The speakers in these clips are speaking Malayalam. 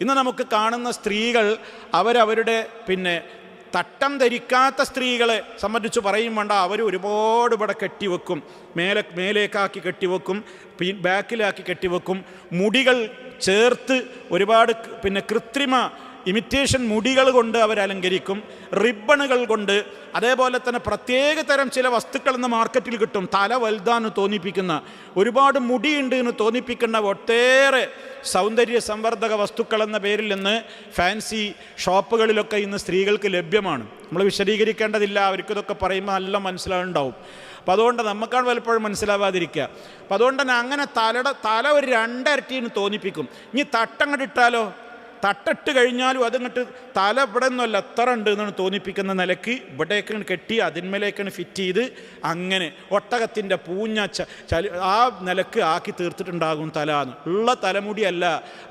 ഇന്ന് നമുക്ക് കാണുന്ന സ്ത്രീകൾ അവരവരുടെ തട്ടം ധരിക്കാത്ത സ്ത്രീകളെ സംബന്ധിച്ച് പറയും വേണ്ട, അവർ ഒരുപാട് ഇവിടെ കെട്ടിവെക്കും, മേലേക്കാക്കി കെട്ടിവെക്കും, ബാക്കിലാക്കി കെട്ടിവെക്കും, മുടികൾ ചേർത്ത് ഒരുപാട് കൃത്രിമ ഇമിറ്റേഷൻ മുടികൾ കൊണ്ട് അവർ അലങ്കരിക്കും, റിബണുകൾ കൊണ്ട്. അതേപോലെ തന്നെ പ്രത്യേക തരം ചില വസ്തുക്കൾ ഇന്ന് മാർക്കറ്റിൽ കിട്ടും, തല വലുതാന്ന് തോന്നിപ്പിക്കുന്ന, ഒരുപാട് മുടിയുണ്ട് എന്ന് തോന്നിപ്പിക്കുന്ന ഒട്ടേറെ സൗന്ദര്യ സംവർദ്ധക വസ്തുക്കൾ എന്ന പേരിൽ നിന്ന് ഫാൻസി ഷോപ്പുകളിലൊക്കെ ഇന്ന് സ്ത്രീകൾക്ക് ലഭ്യമാണ്. നമ്മൾ വിശദീകരിക്കേണ്ടതില്ല, അവർക്കിതൊക്കെ പറയുമ്പോൾ നല്ല മനസ്സിലാവുണ്ടാവും. അപ്പം അതുകൊണ്ട് നമുക്കാണ് പലപ്പോഴും മനസ്സിലാവാതിരിക്കുക. അപ്പം അതുകൊണ്ട് തന്നെ അങ്ങനെ തല ഒരു രണ്ടരട്ടിന്ന് തോന്നിപ്പിക്കും. ഇനി തട്ടങ്ങോട്ട് ഇട്ടാലോ, തട്ടിട്ട് കഴിഞ്ഞാലും അതങ്ങോട്ട് തല ഇവിടെ നിന്നല്ല എത്ര ഉണ്ട് എന്നാണ് തോന്നിപ്പിക്കുന്ന നിലയ്ക്ക് ഇവിടേക്കാണ് കെട്ടി അതിന്മേലേക്കാണ് ഫിറ്റ് ചെയ്ത് അങ്ങനെ ഒട്ടകത്തിൻ്റെ പൂഞ്ഞ ആ നിലക്ക് ആക്കി തീർത്തിട്ടുണ്ടാകും തല എന്ന്. ഉള്ള തലമുടിയല്ല,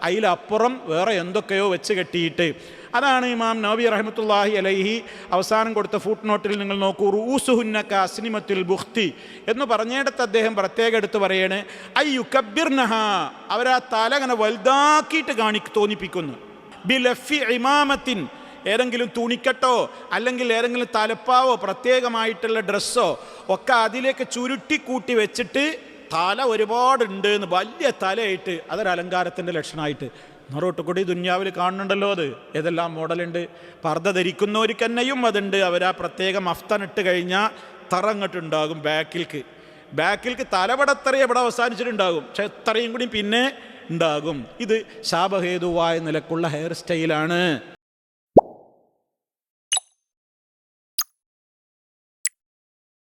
അതിലപ്പുറം വേറെ എന്തൊക്കെയോ വെച്ച് കെട്ടിയിട്ട്. അതാണ് ഇമാം നവവി റഹ്മത്തുള്ളാഹി അലൈഹി അവസാനം കൊടുത്ത ഫുട് നോട്ടിൽ നിങ്ങൾ നോക്കൂ, റൂസുഹുന്ന കഅസ്നിമത്തുൽ ബുഖ്തി എന്ന് പറഞ്ഞിടത്ത് അദ്ദേഹം പ്രത്യേകം എടുത്ത് പറയാണ്, അയ്യുകബ്ബിർനഹ, അവരാ തല അങ്ങനെ വലുതാക്കിയിട്ട് തോന്നിപ്പിക്കുന്നു. ബിലഫി ഇമാമത്തിൻ, ഏതെങ്കിലും തുണിക്കെട്ടോ അല്ലെങ്കിൽ ഏതെങ്കിലും തലപ്പാവോ പ്രത്യേകമായിട്ടുള്ള ഡ്രസ്സോ ഒക്കെ അതിലേക്ക് ചുരുട്ടിക്കൂട്ടി വെച്ചിട്ട് തല ഒരുപാടുണ്ട് എന്ന് വലിയ തലയായിട്ട് അതൊരു അലങ്കാരത്തിൻ്റെ ലക്ഷണമായിട്ട് നറോട്ടുകൂടി ദുന്യാവിൽ കാണുന്നുണ്ടല്ലോ. അത് ഏതെല്ലാം മോഡലുണ്ട്. പർദ്ദ ധരിക്കുന്നവർക്ക് തന്നെയും അതുണ്ട്. അവരാ പ്രത്യേകം മഫ്തനിട്ട് കഴിഞ്ഞാൽ തറങ്ങട്ടുണ്ടാകും ബാക്കിൽക്ക് തലപടത്തറയും എവിടെ അവസാനിച്ചിട്ടുണ്ടാകും, പക്ഷെ എത്രയും കൂടി പിന്നെ ഉണ്ടാകും. ഇത് ശാപഹേതുവായ നിലക്കുള്ള ഹെയർ സ്റ്റൈലാണ്.